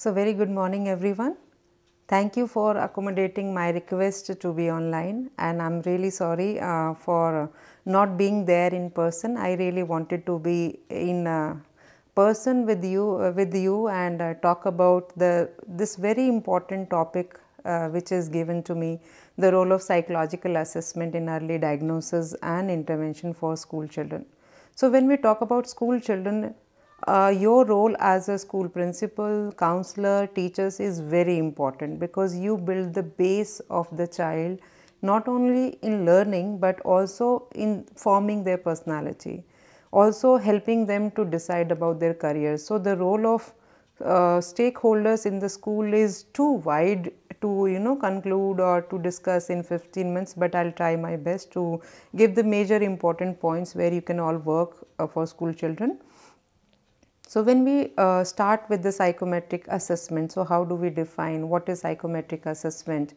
So very good morning everyone. Thank you for accommodating my request to be online, and I'm really sorry for not being there in person. I really wanted to be in person with you and talk about this very important topic which is given to me, the role of psychological assessment in early diagnosis and intervention for school children. So when we talk about school children, your role as a school principal, counselor, teachers is very important because you build the base of the child not only in learning but also in forming their personality, also helping them to decide about their careers. So the role of stakeholders in the school is too wide to conclude or to discuss in 15 minutes, but I'll try my best to give the major important points where you can all work for school children. So when we start with the psychometric assessment, so how do we define what is psychometric assessment?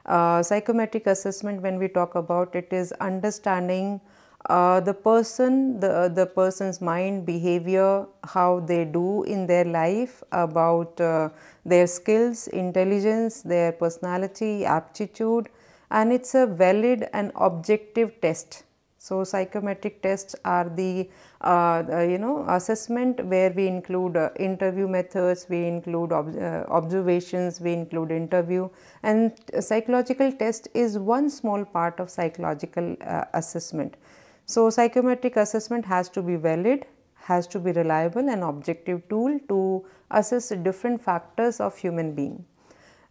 Psychometric assessment, when we talk about it, is understanding the person's mind, behavior, how they do in their life, about their skills, intelligence, their personality, aptitude, and it's a valid and objective test. So psychometric tests are the assessment where we include interview methods, we include observations, we include interview, and psychological test is one small part of psychological assessment. So psychometric assessment has to be valid, has to be reliable and objective tool to assess different factors of human being.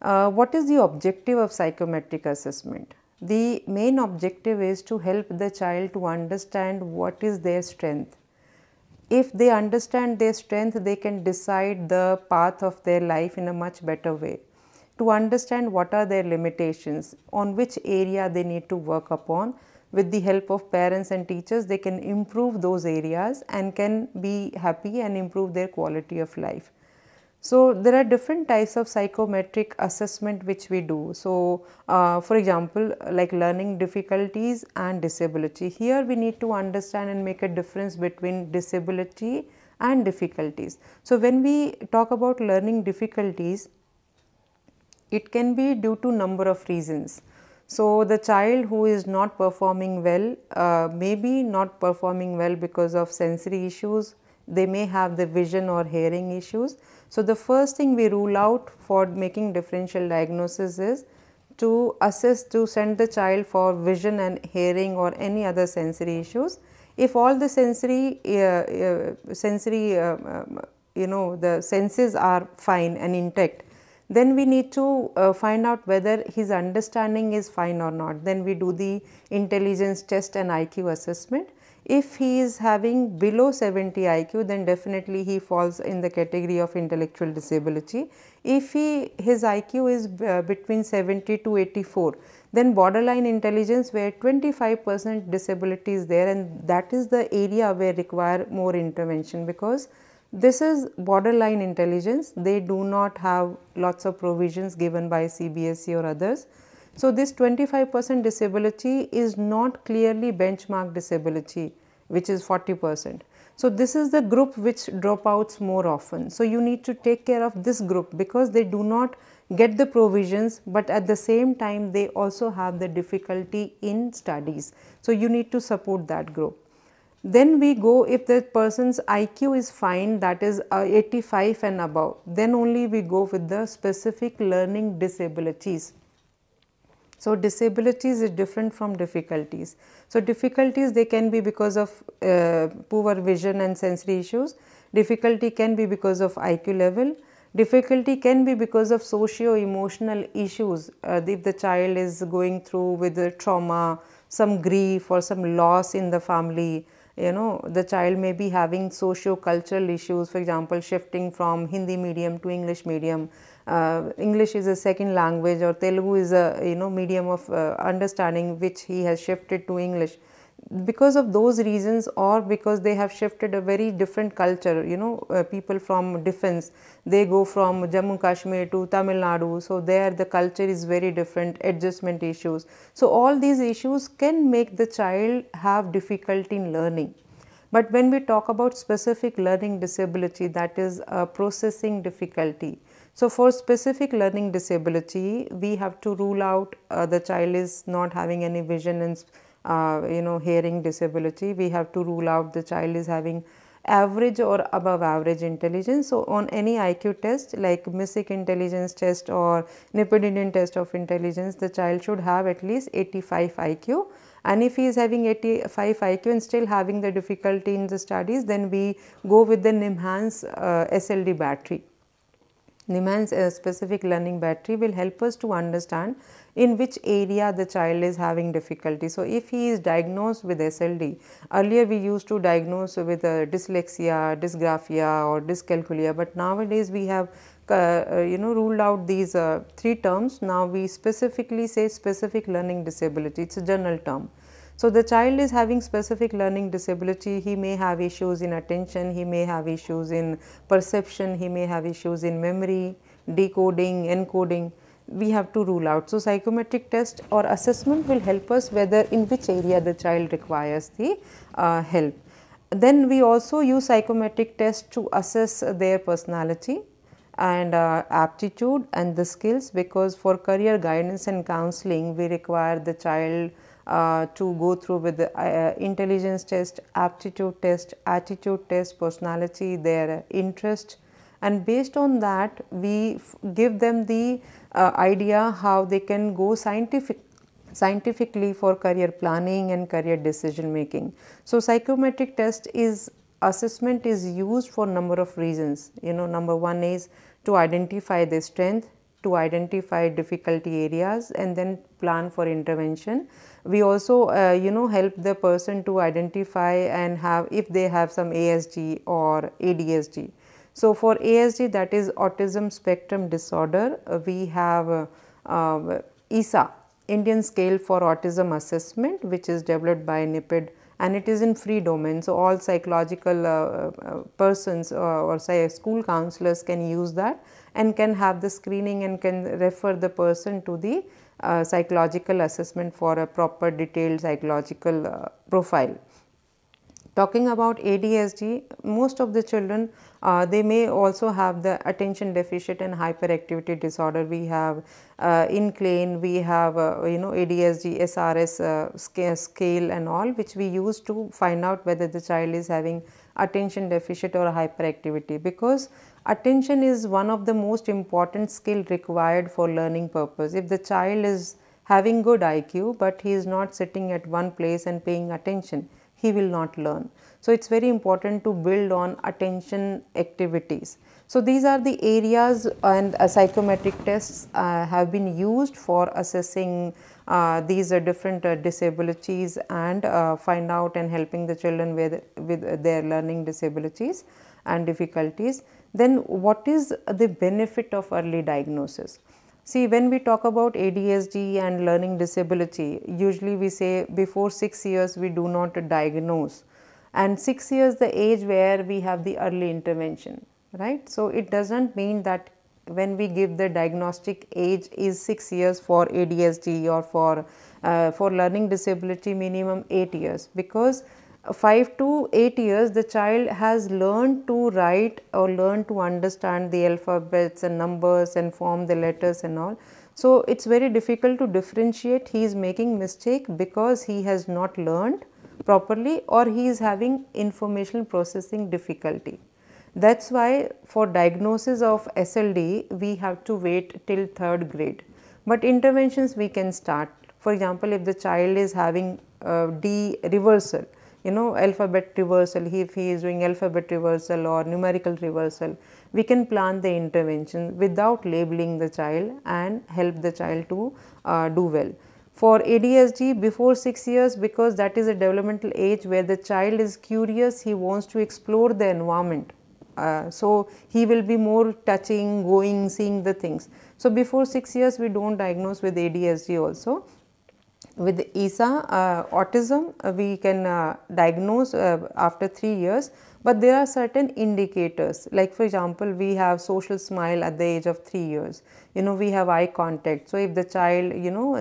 What is the objective of psychometric assessment? The main objective is to help the child to understand what is their strength. If they understand their strength, they can decide the path of their life in a much better way. To understand what are their limitations, on which area they need to work upon, with the help of parents and teachers, they can improve those areas and can be happy and improve their quality of life. So there are different types of psychometric assessment which we do. So for example, like learning difficulties and disability. Here we need to understand and make a difference between disability and difficulties. So when we talk about learning difficulties, it can be due to number of reasons. So the child who is not performing well, maybe not performing well because of sensory issues. They may have the vision or hearing issues. So the first thing we rule out for making differential diagnosis is to assess, to send the child for vision and hearing or any other sensory issues. If all the the senses are fine and intact, then we need to find out whether his understanding is fine or not. Then we do the intelligence test and IQ assessment. If he is having below 70 IQ, then definitely he falls in the category of intellectual disability. If his IQ is between 70 to 84, then borderline intelligence where 25% disability is there, and that is the area where require more intervention because this is borderline intelligence. They do not have lots of provisions given by CBSE or others. So this 25% disability is not clearly benchmark disability, which is 40%. So this is the group which dropouts more often. So you need to take care of this group because they do not get the provisions, but at the same time they also have the difficulty in studies. So you need to support that group. Then we go, if the person's IQ is fine, that is 85 and above, then only we go with the specific learning disabilities. So disabilities is different from difficulties. So difficulties, they can be because of poor vision and sensory issues. Difficulty can be because of IQ level. Difficulty can be because of socio-emotional issues. If the child is going through with a trauma, some grief or some loss in the family, the child may be having socio-cultural issues, for example, shifting from Hindi medium to English medium. English is a second language or Telugu is a medium of understanding which he has shifted to English. Because of those reasons or because they have shifted a very different culture, people from defense, they go from Jammu Kashmir to Tamil Nadu, so there the culture is very different, adjustment issues. So all these issues can make the child have difficulty in learning. But when we talk about specific learning disability, that is a processing difficulty. So for specific learning disability, we have to rule out the child is not having any vision and hearing disability. We have to rule out the child is having average or above average intelligence. So on any IQ test like MISIC intelligence test or NIEPID Indian test of intelligence, the child should have at least 85 IQ, and if he is having 85 IQ and still having the difficulty in the studies, then we go with the NIMHANS SLD battery. NIMHANS specific learning battery will help us to understand in which area the child is having difficulty. So if he is diagnosed with SLD, earlier we used to diagnose with dyslexia, dysgraphia or dyscalculia, but nowadays we have ruled out these three terms. Now we specifically say specific learning disability, it's a general term. So the child is having specific learning disability, he may have issues in attention, he may have issues in perception, he may have issues in memory, decoding, encoding. We have to rule out. So psychometric test or assessment will help us whether in which area the child requires the help. Then we also use psychometric test to assess their personality and aptitude and the skills, because for career guidance and counseling we require the child to go through with the intelligence test, aptitude test, attitude test, personality, their interest, and based on that we give them the idea how they can go scientifically for career planning and career decision making. So psychometric test is assessment is used for number of reasons. Number one is to identify the strength, to identify difficulty areas and then plan for intervention. We also help the person to identify and have if they have some ASD or ADSD. So for ASD, that is autism spectrum disorder, we have ISA, Indian Scale for Autism Assessment, which is developed by NIEPID, and it is in free domain. So all psychological persons or say school counselors can use that and can have the screening and can refer the person to the psychological assessment for a proper detailed psychological profile. Talking about ADHD, most of the children they may also have the attention deficit and hyperactivity disorder. We have in Klein, we have ADHD, SRS scale and all, which we use to find out whether the child is having attention deficit or hyperactivity, because attention is one of the most important skill required for learning purpose. If the child is having good IQ but he is not sitting at one place and paying attention, he will not learn. So it's very important to build on attention activities. So these are the areas, and psychometric tests have been used for assessing these different disabilities and find out and helping the children with their learning disabilities and difficulties. Then what is the benefit of early diagnosis? See, when we talk about ADHD and learning disability, usually we say before 6 years we do not diagnose, and 6 years the age where we have the early intervention, right? So it doesn't mean that when we give the diagnostic age is 6 years for ADHD or for learning disability minimum 8 years, because 5 to 8 years the child has learned to write or learn to understand the alphabets and numbers and form the letters and all. So it's very difficult to differentiate he is making mistake because he has not learned properly or he is having information processing difficulty. That's why for diagnosis of SLD we have to wait till 3rd grade, but interventions we can start. For example, if the child is having D reversal, alphabet reversal, if he is doing alphabet reversal or numerical reversal, we can plan the intervention without labeling the child and help the child to do well. For ADHD before 6 years, because that is a developmental age where the child is curious, he wants to explore the environment. So he will be more touching, going, seeing the things. So before 6 years we don't diagnose with ADHD also. With ISA, autism, we can diagnose after 3 years, but there are certain indicators, like for example, we have social smile at the age of 3 years, we have eye contact. So if the child,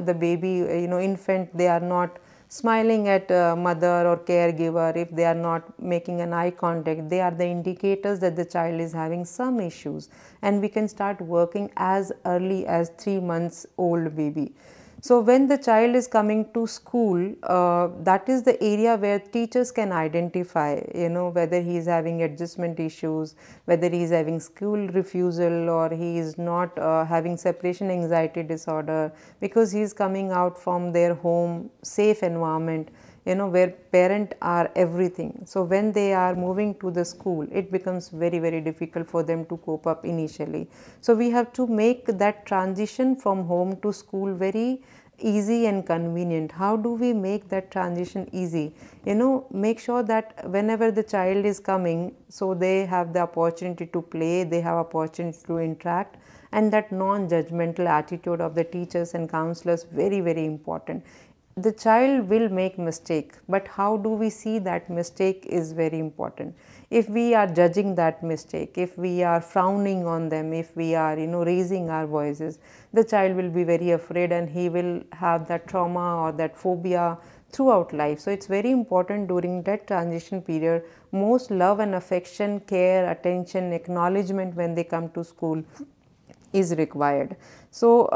the baby, infant, they are not smiling at mother or caregiver, if they are not making an eye contact, they are the indicators that the child is having some issues, and we can start working as early as 3 months old baby. So when the child is coming to school, that is the area where teachers can identify, whether he is having adjustment issues, whether he is having school refusal, or he is not having separation anxiety disorder, because he is coming out from their home safe environment, where parents are everything. So when they are moving to the school, it becomes very, very difficult for them to cope up initially. So we have to make that transition from home to school very easy and convenient. How do we make that transition easy? Make sure that whenever the child is coming, so they have the opportunity to play, they have opportunity to interact, and that non-judgmental attitude of the teachers and counselors, very, very important. The child will make mistake, but how do we see that mistake is very important. If we are judging that mistake, if we are frowning on them, if we are raising our voices, the child will be very afraid and he will have that trauma or that phobia throughout life. So it's very important during that transition period, most love and affection, care, attention, acknowledgement when they come to school is required. So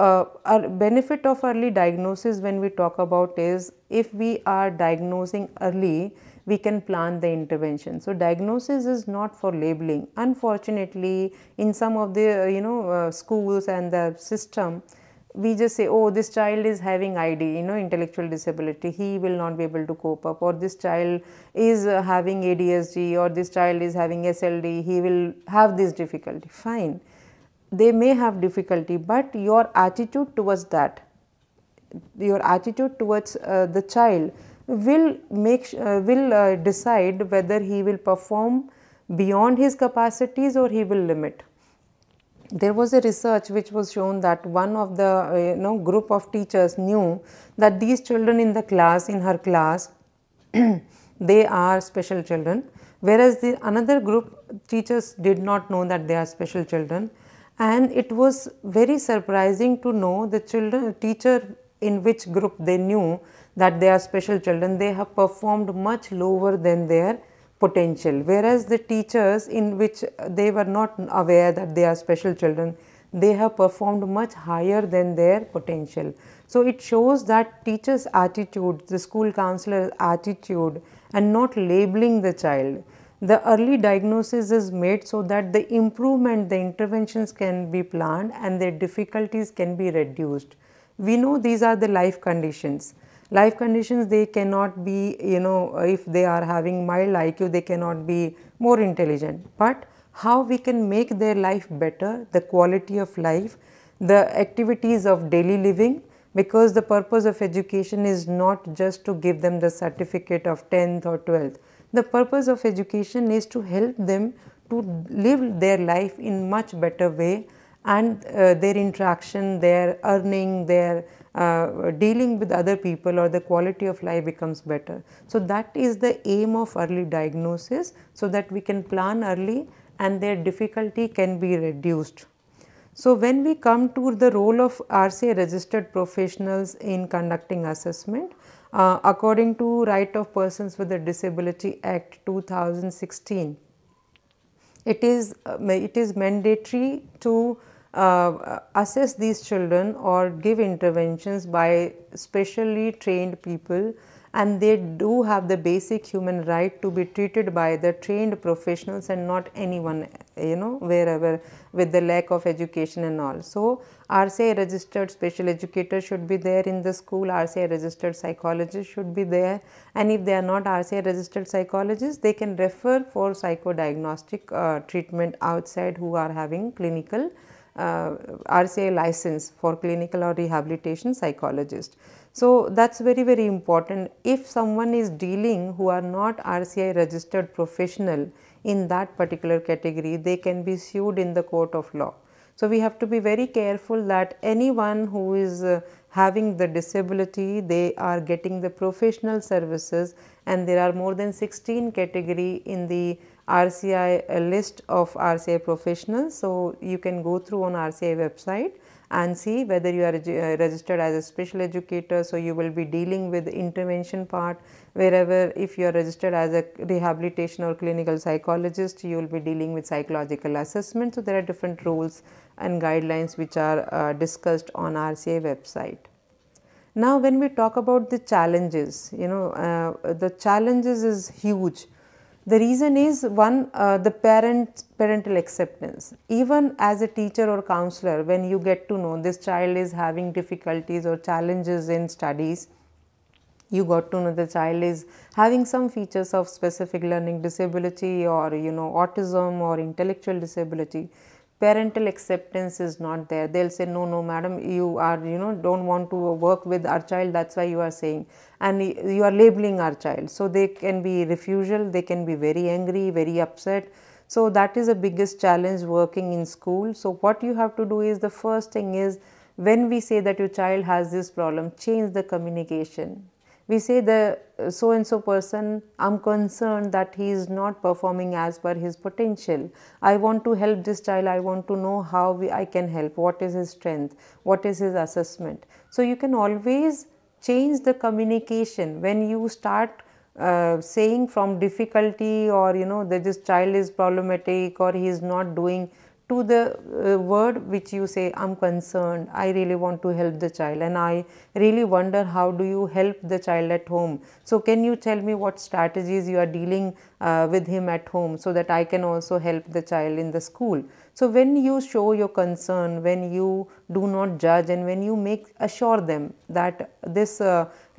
our benefit of early diagnosis when we talk about is, if we are diagnosing early, we can plan the intervention. So diagnosis is not for labeling. Unfortunately, in some of the schools and the system, we just say, oh, this child is having ID, intellectual disability, he will not be able to cope up, or this child is having ADHD, or this child is having SLD, he will have this difficulty. Fine, they may have difficulty, but your attitude towards that, your attitude towards the child will decide whether he will perform beyond his capacities or he will limit. There was a research which was shown that one of the group of teachers knew that these children in the class, in her class, they are special children, whereas the another group teachers did not know that they are special children. And it was very surprising to know the teacher in which group they knew that they are special children, they have performed much lower than their potential, whereas the teachers in which they were not aware that they are special children, they have performed much higher than their potential. So it shows that teachers' attitude, the school counselor's attitude, and not labeling the child. The early diagnosis is made so that the improvement, the interventions can be planned and their difficulties can be reduced. We know these are the life conditions. Life conditions, they cannot be, if they are having mild IQ, they cannot be more intelligent. But how we can make their life better, the quality of life, the activities of daily living, because the purpose of education is not just to give them the certificate of 10th or 12th. The purpose of education is to help them to live their life in much better way, and their interaction, their earning, their dealing with other people, or the quality of life becomes better. So that is the aim of early diagnosis, so that we can plan early and their difficulty can be reduced. So when we come to the role of RCA registered professionals in conducting assessment, according to Right of Persons with a Disability Act 2016, it is mandatory to assess these children or give interventions by specially trained people, and they do have the basic human right to be treated by the trained professionals and not anyone, wherever, with the lack of education and all. So RCA registered special educator should be there in the school, RCA registered psychologist should be there, and if they are not RCA registered psychologists, they can refer for psychodiagnostic treatment outside, who are having clinical RCA license for clinical or rehabilitation psychologist. So that's very, very important. If someone is dealing who are not RCA registered professional in that particular category, they can be sued in the court of law. So we have to be very careful that anyone who is having the disability, they are getting the professional services, and there are more than 16 category in the RCI list of RCI professionals. So you can go through on RCI website and see whether you are registered as a special educator. So you will be dealing with the intervention part, wherever if you are registered as a rehabilitation or clinical psychologist, you will be dealing with psychological assessment. So there are different rules and guidelines which are discussed on RCI website. Now when we talk about the challenges, the challenges is huge. The reason is one, the parental acceptance. Even as a teacher or counselor, when you get to know this child is having difficulties or challenges in studies, you got to know the child is having some features of specific learning disability or autism or intellectual disability, parental acceptance is not there. They'll say, no madam, you are don't want to work with our child, that's why you are saying, and you are labeling our child. So they can be refusal, they can be very angry, very upset. So that is the biggest challenge working in school. So what you have to do is, the first thing is, when we say that your child has this problem, change the communication. We say the so and so person, I'm concerned that he is not performing as per his potential. I want to help this child. I want to know how I can help. What is his strength? What is his assessment? So you can always change the communication when you start saying from difficulty, or that this child is problematic or he is not doing, to the word which you say, I'm concerned, I really want to help the child, and I really wonder how do you help the child at home. So can you tell me what strategies you are dealing with him at home, so that I can also help the child in the school. So when you show your concern, when you do not judge, and when you assure them that this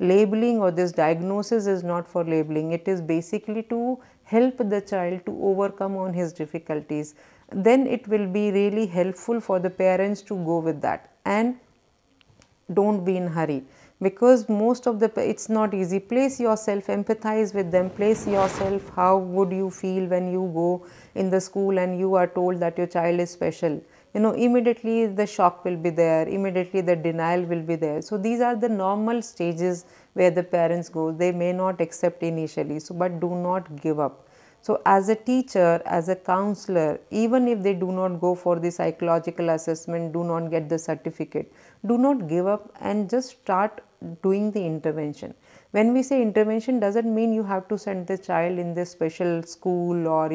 labeling or this diagnosis is not for labeling, it is basically to help the child to overcome on his difficulties, then it will be really helpful for the parents to go with that. And don't be in hurry, because most of it's not easy. Place yourself, empathize with them, place yourself, how would you feel when you go in the school and you are told that your child is special. Immediately the shock will be there, immediately the denial will be there. So these are the normal stages where the parents go. They may not accept initially, but do not give up. So as a teacher, as a counselor, even if they do not go for the psychological assessment, do not get the certificate, do not give up and just start doing the intervention. When we say intervention, doesn't mean you have to send the child in this special school or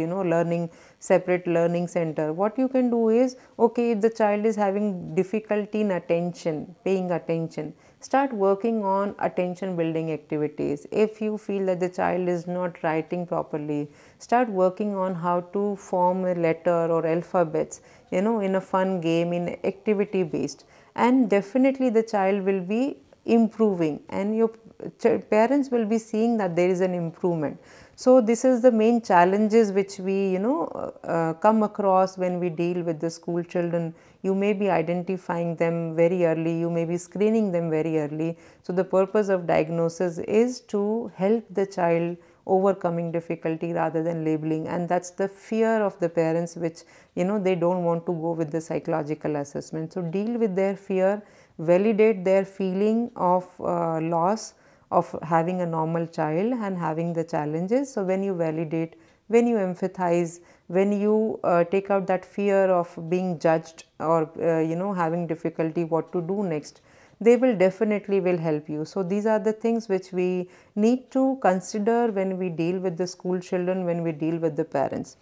separate learning center. What you can do is, okay, if the child is having difficulty in paying attention, start working on attention building activities. If you feel that the child is not writing properly, start working on how to form a letter or alphabets, in a fun game, in activity based, and definitely the child will be improving and your parents will be seeing that there is an improvement. So this is the main challenges which we come across when we deal with the school children. You may be identifying them very early, you may be screening them very early. So the purpose of diagnosis is to help the child overcoming difficulty rather than labeling, and that's the fear of the parents, which they don't want to go with the psychological assessment. So deal with their fear, validate their feeling of loss of having a normal child and having the challenges. So when you validate, when you empathize, when you take out that fear of being judged or having difficulty what to do next, they will definitely help you. So these are the things which we need to consider when we deal with the school children, when we deal with the parents.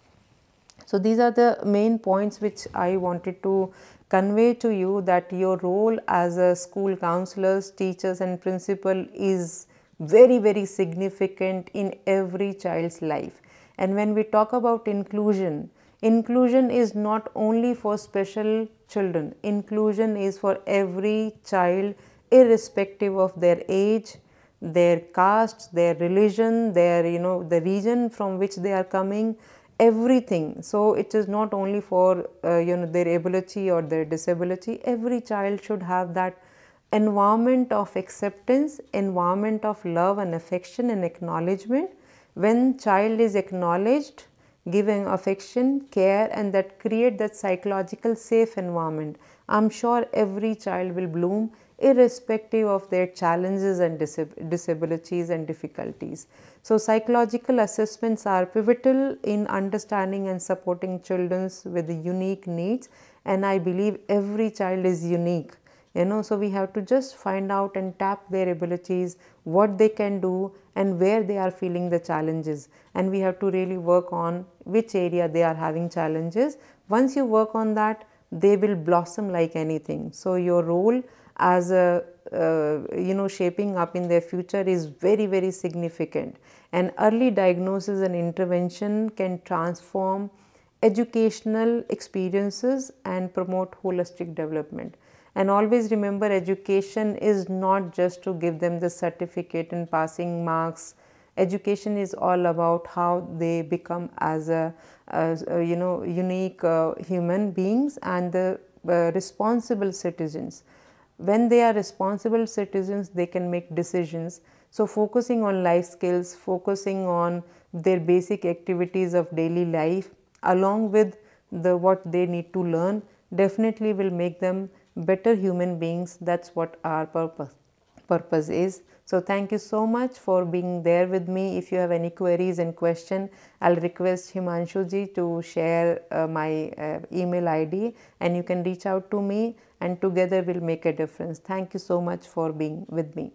So these are the main points which I wanted to convey to you, that your role as a school counselors, teachers and principal is very, very significant in every child's life. And when we talk about inclusion, inclusion is not only for special children, inclusion is for every child irrespective of their age, their caste, their religion, their the region from which they are coming, everything. So it is not only for their ability or their disability. Every child should have that environment of acceptance, environment of love and affection and acknowledgement. When child is acknowledged, giving affection, care, and that create that psychological safe environment, I'm sure every child will bloom irrespective of their challenges and disabilities and difficulties. So psychological assessments are pivotal in understanding and supporting children with unique needs, and I believe every child is unique. So we have to just find out and tap their abilities, what they can do and where they are feeling the challenges, and we have to really work on which area they are having challenges. Once you work on that, they will blossom like anything. So your role as a shaping up in their future is very, very significant, and early diagnosis and intervention can transform educational experiences and promote holistic development. And always remember, education is not just to give them the certificate and passing marks. Education is all about how they become as a unique human beings and the responsible citizens. When they are responsible citizens, they can make decisions. So focusing on life skills, focusing on their basic activities of daily life along with what they need to learn definitely will make them better human beings. That's what our purpose is. So thank you so much for being there with me. If you have any queries and question, I'll request Himanshu ji to share my email ID, and you can reach out to me, and together we'll make a difference. Thank you so much for being with me.